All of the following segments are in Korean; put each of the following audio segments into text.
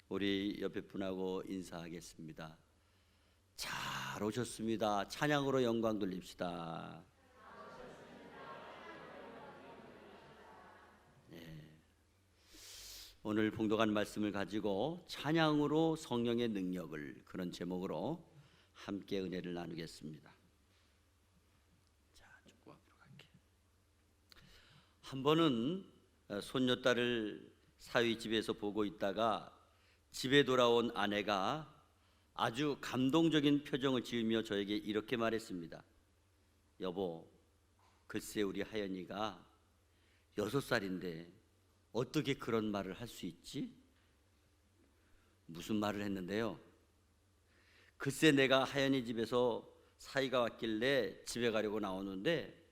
우리 옆에 분하고 인사하겠습니다. 잘 오셨습니다. 찬양으로 영광 돌립시다. 네. 오늘 봉독한 말씀을 가지고 찬양으로 성령의 능력을, 그런 제목으로 함께 은혜를 나누겠습니다. 자, 조금 앞으로 갈게. 한 번은 손녀딸을 사위 집에서 보고 있다가 집에 돌아온 아내가 아주 감동적인 표정을 지으며 저에게 이렇게 말했습니다. 여보, 글쎄 우리 하연이가 6살인데 어떻게 그런 말을 할 수 있지? 무슨 말을 했는데요? 글쎄 내가 하연이 집에서 사위가 왔길래 집에 가려고 나오는데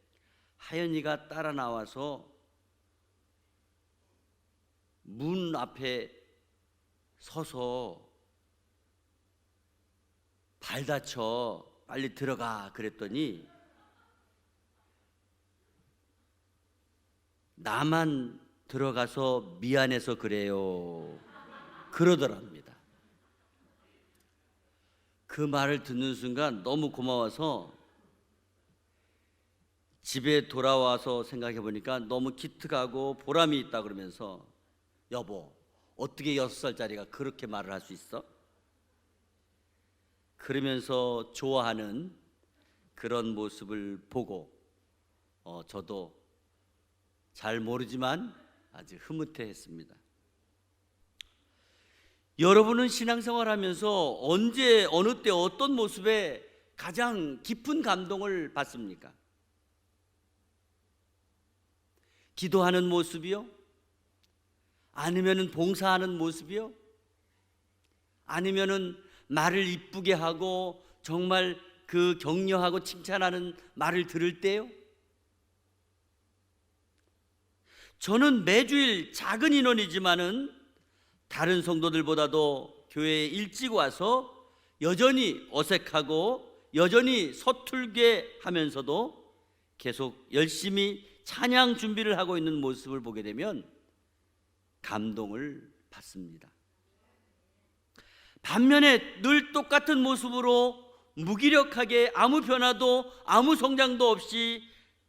하연이가 따라 나와서 문 앞에 서서 발 다쳐 빨리 들어가 그랬더니 나만 들어가서 미안해서 그래요 그러더랍니다. 그 말을 듣는 순간 너무 고마워서 집에 돌아와서 생각해 보니까 너무 기특하고 보람이 있다 그러면서 여보, 어떻게 6살짜리가 그렇게 말을 할 수 있어? 그러면서 좋아하는 그런 모습을 보고 저도 잘 모르지만 아주 흐뭇해했습니다. 여러분은 신앙생활하면서 언제, 어느 때, 어떤 모습에 가장 깊은 감동을 받습니까? 기도하는 모습이요? 아니면은 봉사하는 모습이요? 아니면은 말을 이쁘게 하고 정말 그 격려하고 칭찬하는 말을 들을 때요? 저는 매주일 작은 인원이지만은 다른 성도들보다도 교회에 일찍 와서 여전히 어색하고 여전히 서툴게 하면서도 계속 열심히 찬양 준비를 하고 있는 모습을 보게 되면 감동을 받습니다. 반면에 늘 똑같은 모습으로 무기력하게 아무 변화도 아무 성장도 없이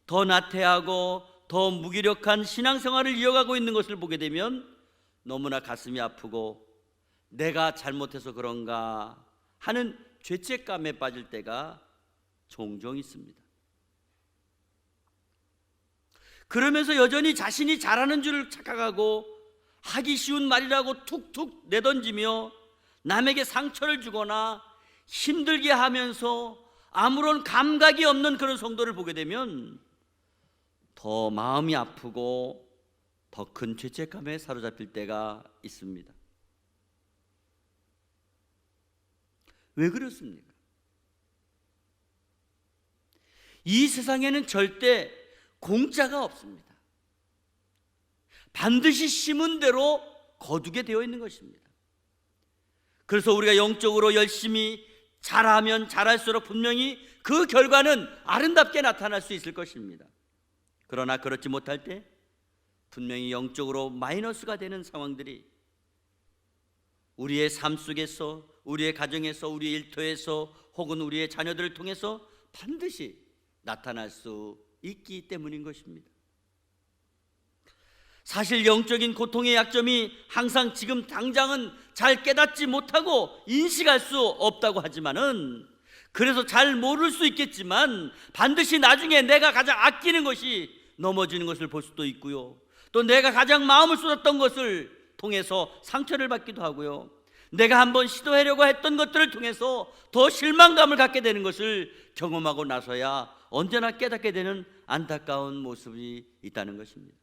더 나태하고 더 무기력한 신앙생활을 이어가고 있는 것을 보게 되면 너무나 가슴이 아프고 내가 잘못해서 그런가 하는 죄책감에 빠질 때가 종종 있습니다. 그러면서 여전히 자신이 잘하는 줄 착각하고 하기 쉬운 말이라고 툭툭 내던지며 남에게 상처를 주거나 힘들게 하면서 아무런 감각이 없는 그런 성도를 보게 되면 더 마음이 아프고 더 큰 죄책감에 사로잡힐 때가 있습니다. 왜 그렇습니까? 이 세상에는 절대 공짜가 없습니다. 반드시 심은 대로 거두게 되어 있는 것입니다. 그래서 우리가 영적으로 열심히 잘하면 잘할수록 분명히 그 결과는 아름답게 나타날 수 있을 것입니다. 그러나 그렇지 못할 때 분명히 영적으로 마이너스가 되는 상황들이 우리의 삶 속에서, 우리의 가정에서, 우리의 일터에서 혹은 우리의 자녀들을 통해서 반드시 나타날 수 있기 때문인 것입니다. 사실 영적인 고통의 약점이 항상 지금 당장은 잘 깨닫지 못하고 인식할 수 없다고 하지만은, 그래서 잘 모를 수 있겠지만 반드시 나중에 내가 가장 아끼는 것이 넘어지는 것을 볼 수도 있고요, 또 내가 가장 마음을 쏟았던 것을 통해서 상처를 받기도 하고요, 내가 한번 시도하려고 했던 것들을 통해서 더 실망감을 갖게 되는 것을 경험하고 나서야 언제나 깨닫게 되는 안타까운 모습이 있다는 것입니다.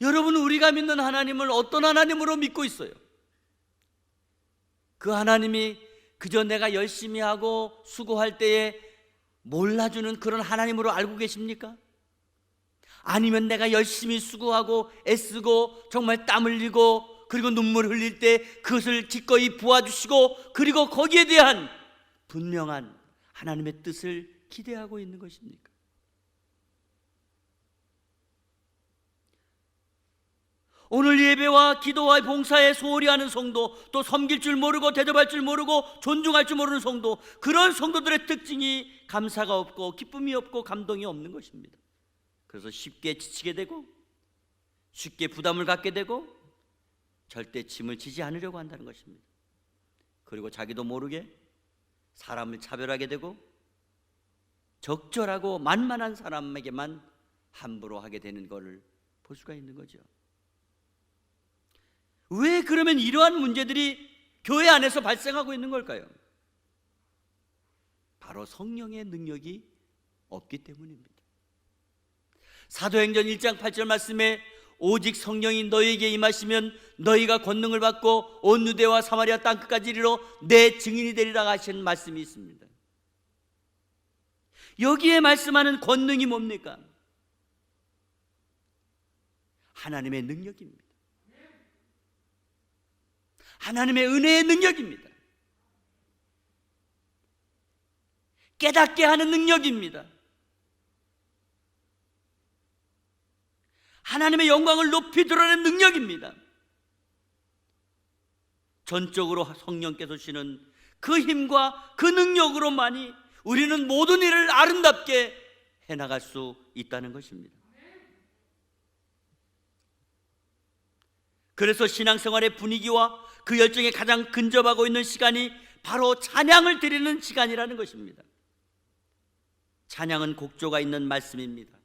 여러분은 우리가 믿는 하나님을 어떤 하나님으로 믿고 있어요? 그 하나님이 그저 내가 열심히 하고 수고할 때에 몰라주는 그런 하나님으로 알고 계십니까? 아니면 내가 열심히 수고하고 애쓰고 정말 땀 흘리고 그리고 눈물 흘릴 때 그것을 기꺼이 부어주시고 그리고 거기에 대한 분명한 하나님의 뜻을 기대하고 있는 것입니까? 오늘 예배와 기도와 봉사에 소홀히 하는 성도, 또 섬길 줄 모르고 대접할 줄 모르고 존중할 줄 모르는 성도, 그런 성도들의 특징이 감사가 없고 기쁨이 없고 감동이 없는 것입니다. 그래서 쉽게 지치게 되고 쉽게 부담을 갖게 되고 절대 짐을 지지 않으려고 한다는 것입니다. 그리고 자기도 모르게 사람을 차별하게 되고 적절하고 만만한 사람에게만 함부로 하게 되는 것을 볼 수가 있는 거죠. 왜 그러면 이러한 문제들이 교회 안에서 발생하고 있는 걸까요? 바로 성령의 능력이 없기 때문입니다. 사도행전 1장 8절 말씀에 오직 성령이 너희에게 임하시면 너희가 권능을 받고 온 유대와 사마리아 땅끝까지 이르러 내 증인이 되리라 하신 말씀이 있습니다. 여기에 말씀하는 권능이 뭡니까? 하나님의 능력입니다. 하나님의 은혜의 능력입니다. 깨닫게 하는 능력입니다. 하나님의 영광을 높이 드러내는 능력입니다. 전적으로 성령께서 주시는 그 힘과 그 능력으로만이 우리는 모든 일을 아름답게 해나갈 수 있다는 것입니다. 그래서 신앙생활의 분위기와 그 열정에 가장 근접하고 있는 시간이 바로 찬양을 드리는 시간이라는 것입니다. 찬양은 곡조가 있는 말씀입니다.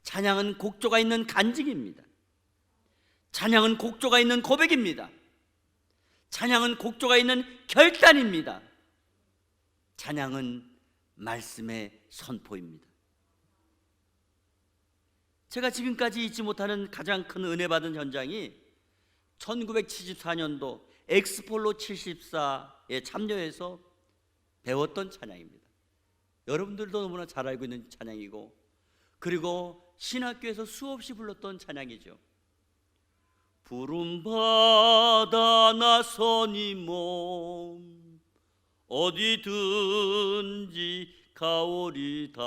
찬양은 곡조가 있는 간증입니다. 찬양은 곡조가 있는 고백입니다. 찬양은 곡조가 있는 결단입니다. 찬양은 말씀의 선포입니다. 제가 지금까지 잊지 못하는 가장 큰 은혜 받은 현장이 1974년도 엑스폴로 74에 참여해서 배웠던 찬양입니다. 여러분들도 너무나 잘 알고 있는 찬양이고, 그리고 신학교에서 수없이 불렀던 찬양이죠. 부름받아 나서니 몸 어디든지 가오리다.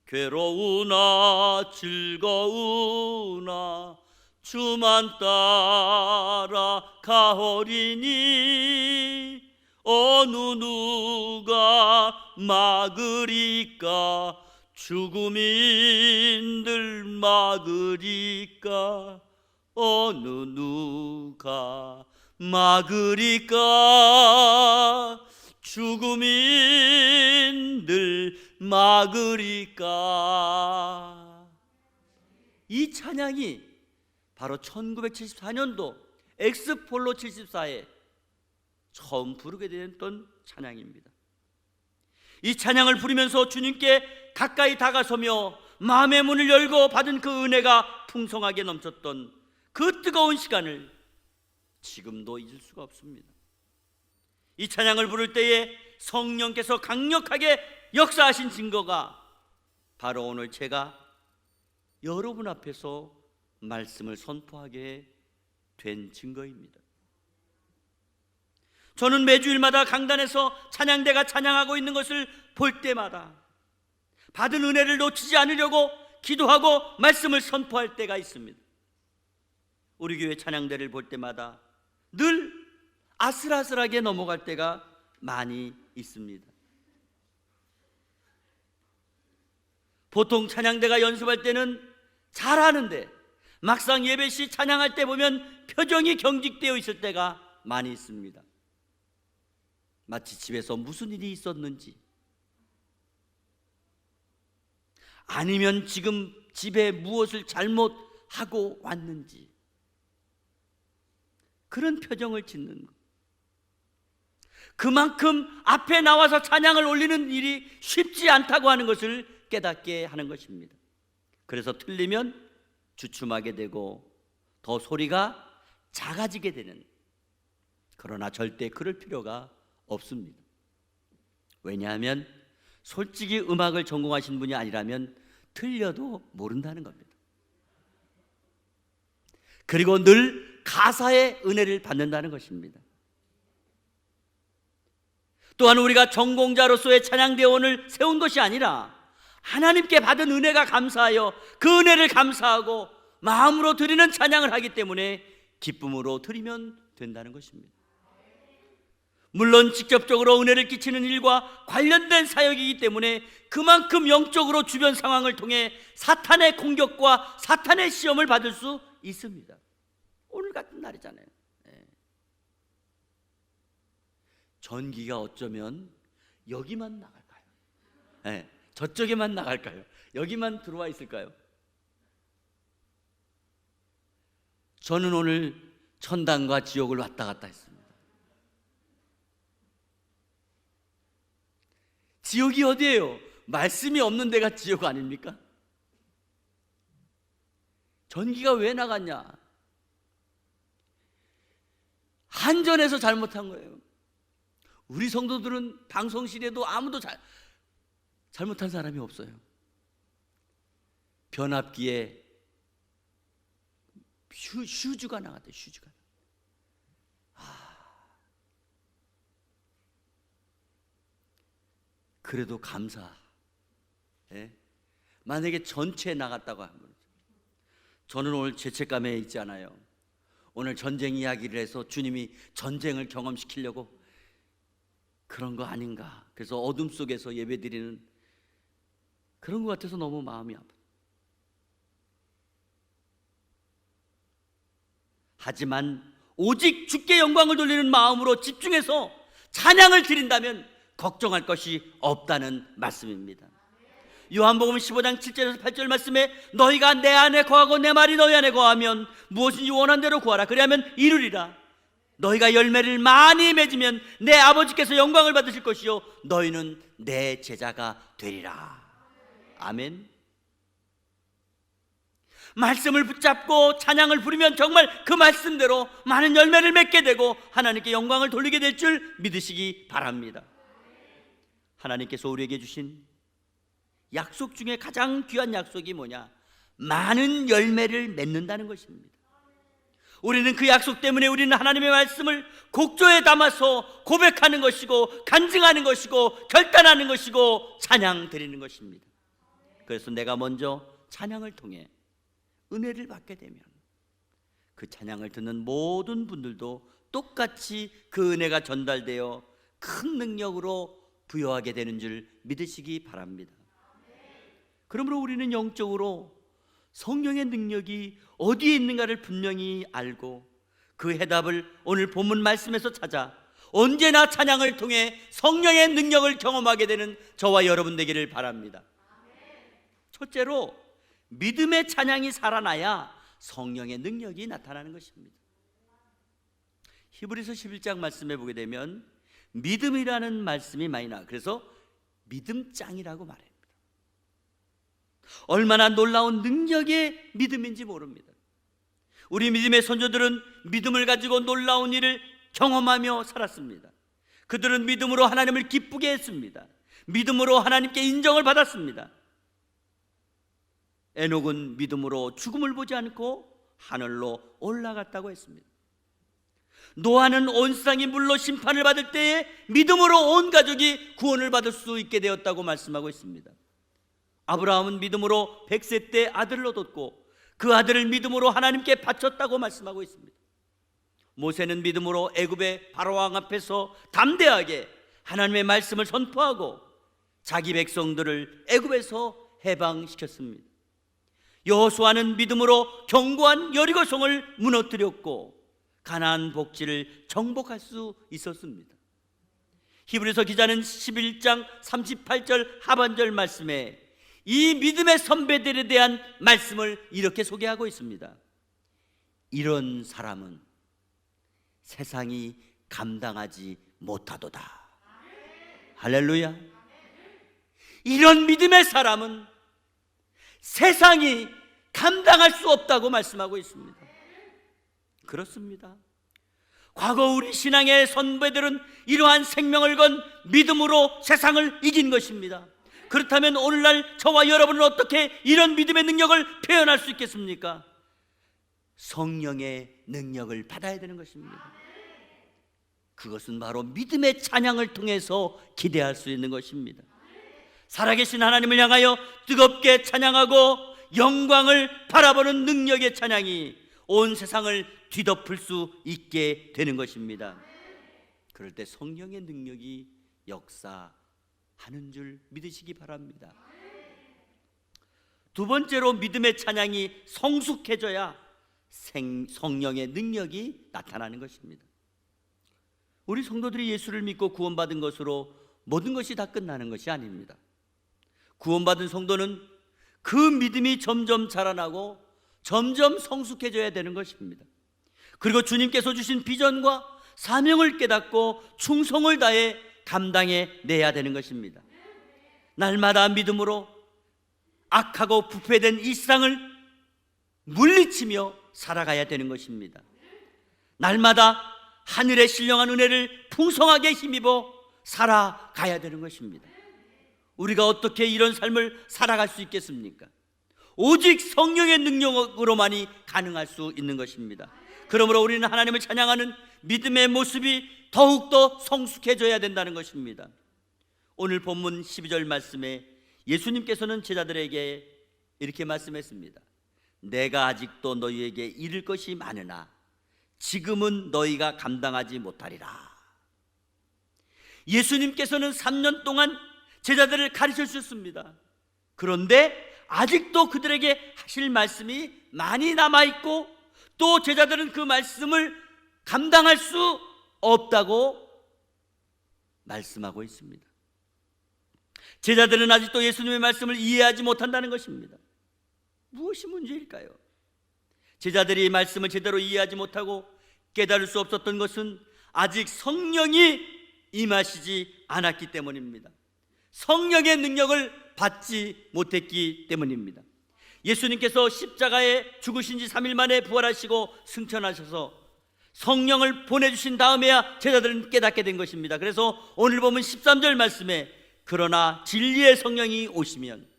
괴로우나 즐거우나 주만 따라 가오리니 어느 누가 막으리까. 죽음인들 막으리까. 어느 누가 막으리까. 죽음인들 막으리까. 이 찬양이 바로 1974년도 엑스폴로 74에 처음 부르게 됐던 찬양입니다. 이 찬양을 부르면서 주님께 가까이 다가서며 마음의 문을 열고 받은 그 은혜가 풍성하게 넘쳤던 그 뜨거운 시간을 지금도 잊을 수가 없습니다. 이 찬양을 부를 때에 성령께서 강력하게 역사하신 증거가 바로 오늘 제가 여러분 앞에서 말씀을 선포하게 된 증거입니다. 저는 매주일마다 강단에서 찬양대가 찬양하고 있는 것을 볼 때마다 받은 은혜를 놓치지 않으려고 기도하고 말씀을 선포할 때가 있습니다. 우리 교회 찬양대를 볼 때마다 늘 아슬아슬하게 넘어갈 때가 많이 있습니다. 보통 찬양대가 연습할 때는 잘하는데 막상 예배 시 찬양할 때 보면 표정이 경직되어 있을 때가 많이 있습니다. 마치 집에서 무슨 일이 있었는지, 아니면 지금 집에 무엇을 잘못하고 왔는지, 그런 표정을 짓는 것. 그만큼 앞에 나와서 찬양을 올리는 일이 쉽지 않다고 하는 것을 깨닫게 하는 것입니다. 그래서 틀리면 주춤하게 되고 더 소리가 작아지게 되는, 그러나 절대 그럴 필요가 없습니다. 왜냐하면 솔직히 음악을 전공하신 분이 아니라면 틀려도 모른다는 겁니다. 그리고 늘 가사의 은혜를 받는다는 것입니다. 또한 우리가 전공자로서의 찬양대원을 세운 것이 아니라 하나님께 받은 은혜가 감사하여 그 은혜를 감사하고 마음으로 드리는 찬양을 하기 때문에 기쁨으로 드리면 된다는 것입니다. 물론 직접적으로 은혜를 끼치는 일과 관련된 사역이기 때문에 그만큼 영적으로 주변 상황을 통해 사탄의 공격과 사탄의 시험을 받을 수 있습니다. 오늘 같은 날이잖아요. 전기가 어쩌면 여기만 나갈까요? 저쪽에만 나갈까요? 여기만 들어와 있을까요? 저는 오늘 천당과 지옥을 왔다 갔다 했습니다. 지옥이 어디예요? 말씀이 없는 데가 지옥 아닙니까? 전기가 왜 나갔냐? 한전에서 잘못한 거예요. 우리 성도들은 방송실에도 아무도 잘못한 사람이 없어요. 변압기에 휴즈가 나갔대요. 휴즈가. 그래도 감사. 만약에 전체에 나갔다고 하면, 저는 오늘 죄책감에 있지 않아요. 오늘 전쟁 이야기를 해서 주님이 전쟁을 경험시키려고 그런 거 아닌가. 그래서 어둠 속에서 예배드리는 그런 것 같아서 너무 마음이 아파요. 하지만 오직 주께 영광을 돌리는 마음으로 집중해서 찬양을 드린다면 걱정할 것이 없다는 말씀입니다. 요한복음 15장 7절에서 8절 말씀에 너희가 내 안에 거하고 내 말이 너희 안에 거하면 무엇인지 원한 대로 구하라. 그리하면 이루리라. 너희가 열매를 많이 맺으면 내 아버지께서 영광을 받으실 것이요 너희는 내 제자가 되리라. 아멘. 말씀을 붙잡고 찬양을 부르면 정말 그 말씀대로 많은 열매를 맺게 되고 하나님께 영광을 돌리게 될 줄 믿으시기 바랍니다. 하나님께서 우리에게 주신 약속 중에 가장 귀한 약속이 뭐냐? 많은 열매를 맺는다는 것입니다. 우리는 그 약속 때문에 우리는 하나님의 말씀을 곡조에 담아서 고백하는 것이고 간증하는 것이고 결단하는 것이고 찬양 드리는 것입니다. 그래서 내가 먼저 찬양을 통해 은혜를 받게 되면 그 찬양을 듣는 모든 분들도 똑같이 그 은혜가 전달되어 큰 능력으로 부여하게 되는 줄 믿으시기 바랍니다. 그러므로 우리는 영적으로 성령의 능력이 어디에 있는가를 분명히 알고 그 해답을 오늘 본문 말씀에서 찾아 언제나 찬양을 통해 성령의 능력을 경험하게 되는 저와 여러분 되기를 바랍니다. 첫째로 믿음의 찬양이 살아나야 성령의 능력이 나타나는 것입니다. 히브리서 11장 말씀에 보게 되면 믿음이라는 말씀이 많이 나와요. 그래서 믿음장이라고 말합니다. 얼마나 놀라운 능력의 믿음인지 모릅니다. 우리 믿음의 선조들은 믿음을 가지고 놀라운 일을 경험하며 살았습니다. 그들은 믿음으로 하나님을 기쁘게 했습니다. 믿음으로 하나님께 인정을 받았습니다. 에녹은 믿음으로 죽음을 보지 않고 하늘로 올라갔다고 했습니다. 노아는 온 세상이 물로 심판을 받을 때에 믿음으로 온 가족이 구원을 받을 수 있게 되었다고 말씀하고 있습니다. 아브라함은 믿음으로 100세 때 아들을 얻었고 그 아들을 믿음으로 하나님께 바쳤다고 말씀하고 있습니다. 모세는 믿음으로 애굽의 바로왕 앞에서 담대하게 하나님의 말씀을 선포하고 자기 백성들을 애굽에서 해방시켰습니다. 여호수아는 믿음으로 견고한 여리고성을 무너뜨렸고 가나안 복지를 정복할 수 있었습니다. 히브리서 기자는 11장 38절 하반절 말씀에 이 믿음의 선배들에 대한 말씀을 이렇게 소개하고 있습니다. 이런 사람은 세상이 감당하지 못하도다. 할렐루야. 이런 믿음의 사람은 세상이 감당할 수 없다고 말씀하고 있습니다. 그렇습니다. 과거 우리 신앙의 선배들은 이러한 생명을 건 믿음으로 세상을 이긴 것입니다. 그렇다면 오늘날 저와 여러분은 어떻게 이런 믿음의 능력을 표현할 수 있겠습니까? 성령의 능력을 받아야 되는 것입니다. 그것은 바로 믿음의 찬양을 통해서 기대할 수 있는 것입니다. 살아계신 하나님을 향하여 뜨겁게 찬양하고 영광을 바라보는 능력의 찬양이 온 세상을 뒤덮을 수 있게 되는 것입니다. 그럴 때 성령의 능력이 역사하는 줄 믿으시기 바랍니다. 두 번째로 믿음의 찬양이 성숙해져야 성령의 능력이 나타나는 것입니다. 우리 성도들이 예수를 믿고 구원받은 것으로 모든 것이 다 끝나는 것이 아닙니다. 구원받은 성도는 그 믿음이 점점 자라나고 점점 성숙해져야 되는 것입니다. 그리고 주님께서 주신 비전과 사명을 깨닫고 충성을 다해 감당해 내야 되는 것입니다. 날마다 믿음으로 악하고 부패된 이 세상을 물리치며 살아가야 되는 것입니다. 날마다 하늘의 신령한 은혜를 풍성하게 힘입어 살아가야 되는 것입니다. 우리가 어떻게 이런 삶을 살아갈 수 있겠습니까? 오직 성령의 능력으로만이 가능할 수 있는 것입니다. 그러므로 우리는 하나님을 찬양하는 믿음의 모습이 더욱더 성숙해져야 된다는 것입니다. 오늘 본문 12절 말씀에 예수님께서는 제자들에게 이렇게 말씀했습니다. 내가 아직도 너희에게 이를 것이 많으나 지금은 너희가 감당하지 못하리라. 예수님께서는 3년 동안 제자들을 가르쳐 주셨습니다. 그런데 아직도 그들에게 하실 말씀이 많이 남아있고 또 제자들은 그 말씀을 감당할 수 없다고 말씀하고 있습니다. 제자들은 아직도 예수님의 말씀을 이해하지 못한다는 것입니다. 무엇이 문제일까요? 제자들이 말씀을 제대로 이해하지 못하고 깨달을 수 없었던 것은 아직 성령이 임하시지 않았기 때문입니다. 성령의 능력을 받지 못했기 때문입니다. 예수님께서 십자가에 죽으신 지 3일 만에 부활하시고 승천하셔서 성령을 보내주신 다음에야 제자들은 깨닫게 된 것입니다. 그래서 오늘 보면 13절 말씀에 그러나 진리의 성령이 오시면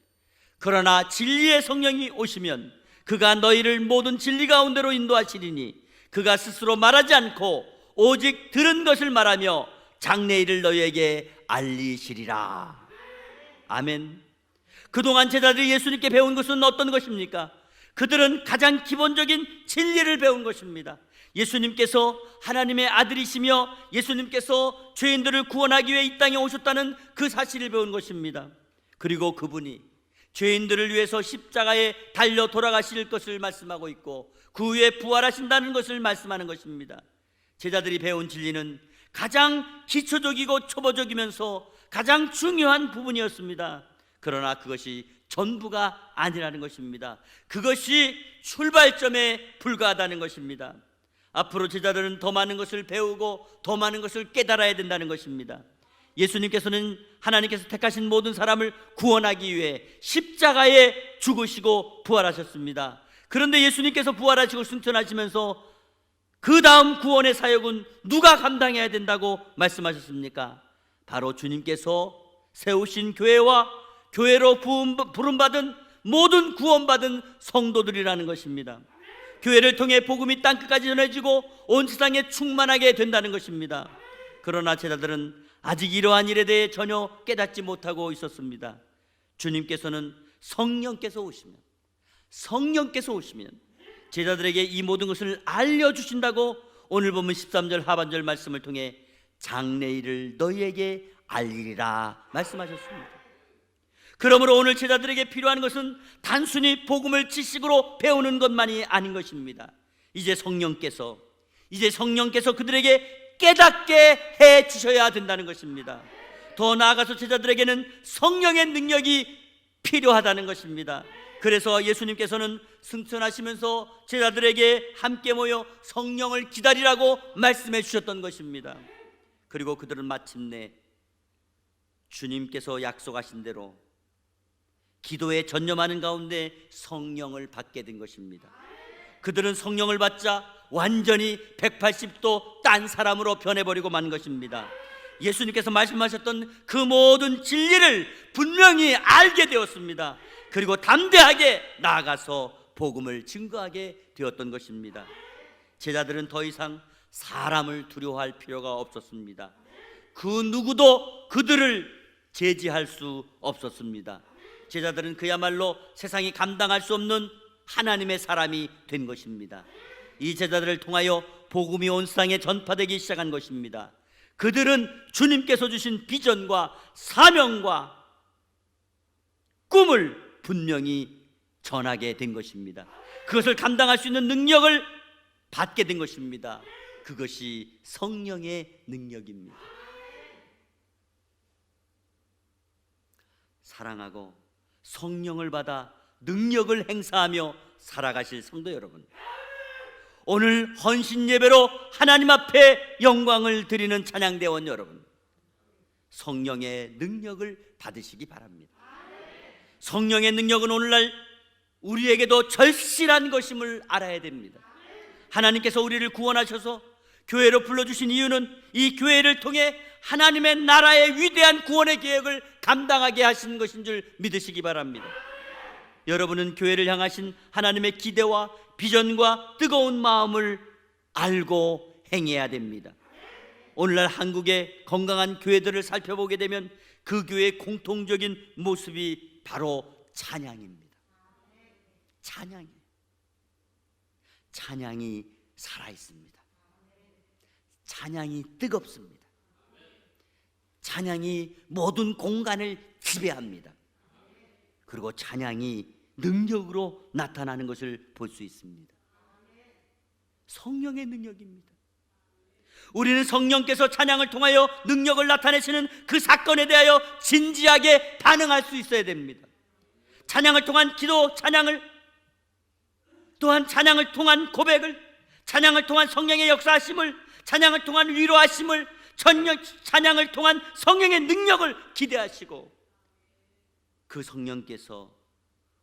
그가 너희를 모든 진리 가운데로 인도하시리니 그가 스스로 말하지 않고 오직 들은 것을 말하며 장래일을 너희에게 알리시리라. 아멘. 그동안 제자들이 예수님께 배운 것은 어떤 것입니까? 그들은 가장 기본적인 진리를 배운 것입니다. 예수님께서 하나님의 아들이시며 예수님께서 죄인들을 구원하기 위해 이 땅에 오셨다는 그 사실을 배운 것입니다. 그리고 그분이 죄인들을 위해서 십자가에 달려 돌아가실 것을 말씀하고 있고 그 후에 부활하신다는 것을 말씀하는 것입니다. 제자들이 배운 진리는 가장 기초적이고 초보적이면서 가장 중요한 부분이었습니다. 그러나 그것이 전부가 아니라는 것입니다. 그것이 출발점에 불과하다는 것입니다. 앞으로 제자들은 더 많은 것을 배우고 더 많은 것을 깨달아야 된다는 것입니다. 예수님께서는 하나님께서 택하신 모든 사람을 구원하기 위해 십자가에 죽으시고 부활하셨습니다. 그런데 예수님께서 부활하시고 승천하시면서 그 다음 구원의 사역은 누가 감당해야 된다고 말씀하셨습니까? 바로 주님께서 세우신 교회와 교회로 부름받은 모든 구원받은 성도들이라는 것입니다. 교회를 통해 복음이 땅끝까지 전해지고 온 세상에 충만하게 된다는 것입니다. 그러나 제자들은 아직 이러한 일에 대해 전혀 깨닫지 못하고 있었습니다. 주님께서는 성령께서 오시면 제자들에게 이 모든 것을 알려주신다고 오늘 보면 13절 하반절 말씀을 통해 장래일을 너희에게 알리리라 말씀하셨습니다. 그러므로 오늘 제자들에게 필요한 것은 단순히 복음을 지식으로 배우는 것만이 아닌 것입니다. 이제 성령께서 그들에게 깨닫게 해 주셔야 된다는 것입니다. 더 나아가서 제자들에게는 성령의 능력이 필요하다는 것입니다. 그래서 예수님께서는 승천하시면서 제자들에게 함께 모여 성령을 기다리라고 말씀해 주셨던 것입니다. 그리고 그들은 마침내 주님께서 약속하신 대로 기도에 전념하는 가운데 성령을 받게 된 것입니다. 그들은 성령을 받자 완전히 180도 딴 사람으로 변해버리고 만 것입니다. 예수님께서 말씀하셨던 그 모든 진리를 분명히 알게 되었습니다. 그리고 담대하게 나아가서 복음을 증거하게 되었던 것입니다. 제자들은 더 이상 사람을 두려워할 필요가 없었습니다. 그 누구도 그들을 제지할 수 없었습니다. 제자들은 그야말로 세상이 감당할 수 없는 하나님의 사람이 된 것입니다. 이 제자들을 통하여 복음이 온 세상에 전파되기 시작한 것입니다. 그들은 주님께서 주신 비전과 사명과 꿈을 분명히 전하게 된 것입니다. 그것을 감당할 수 있는 능력을 받게 된 것입니다. 그것이 성령의 능력입니다. 사랑하고 성령을 받아 능력을 행사하며 살아가실 성도 여러분, 오늘 헌신 예배로 하나님 앞에 영광을 드리는 찬양대원 여러분, 성령의 능력을 받으시기 바랍니다. 성령의 능력은 오늘날 우리에게도 절실한 것임을 알아야 됩니다. 하나님께서 우리를 구원하셔서 교회로 불러주신 이유는 이 교회를 통해 하나님의 나라의 위대한 구원의 계획을 감당하게 하신 것인 줄 믿으시기 바랍니다. 여러분은 교회를 향하신 하나님의 기대와 비전과 뜨거운 마음을 알고 행해야 됩니다. 오늘날 한국의 건강한 교회들을 살펴보게 되면 그 교회의 공통적인 모습이 바로 찬양입니다. 찬양이 살아있습니다. 찬양이 뜨겁습니다. 찬양이 모든 공간을 지배합니다. 그리고 찬양이 능력으로 나타나는 것을 볼 수 있습니다. 성령의 능력입니다. 우리는 성령께서 찬양을 통하여 능력을 나타내시는 그 사건에 대하여 진지하게 반응할 수 있어야 됩니다. 찬양을 통한 기도, 또한 찬양을 통한 고백을, 찬양을 통한 성령의 역사하심을, 찬양을 통한 위로하심을, 찬양을 통한 성령의 능력을 기대하시고, 그 성령께서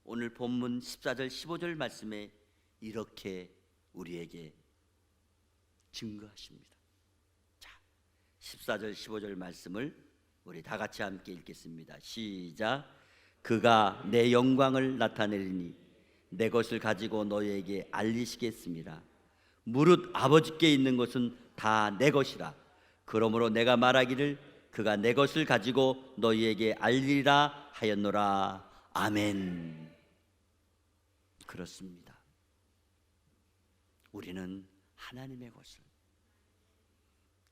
오늘 본문 14절 15절 말씀에 이렇게 우리에게 증거하십니다. 자, 14절 15절 말씀을 우리 다 같이 함께 읽겠습니다. 시작. 그가 내 영광을 나타내리니 내 것을 가지고 너희에게 알리시겠습니다. 무릇 아버지께 있는 것은 다 내 것이라. 그러므로 내가 말하기를 그가 내 것을 가지고 너희에게 알리리라 하였노라. 아멘. 그렇습니다. 우리는 하나님의 것을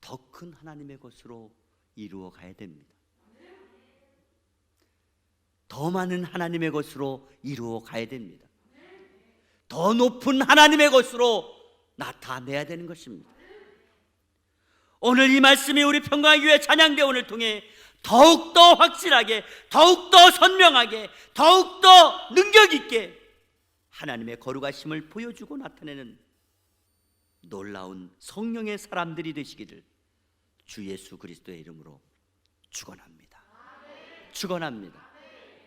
더 큰 하나님의 것으로 이루어 가야 됩니다. 더 많은 하나님의 것으로 이루어 가야 됩니다. 더 높은 하나님의 것으로 나타내야 되는 것입니다. 오늘 이 말씀이 우리 평강교회 찬양대원을 통해 더욱더 확실하게, 더욱더 선명하게, 더욱더 능력 있게 하나님의 거룩하심을 보여주고 나타내는 놀라운 성령의 사람들이 되시기를 주 예수 그리스도의 이름으로 축원합니다. 축원합니다.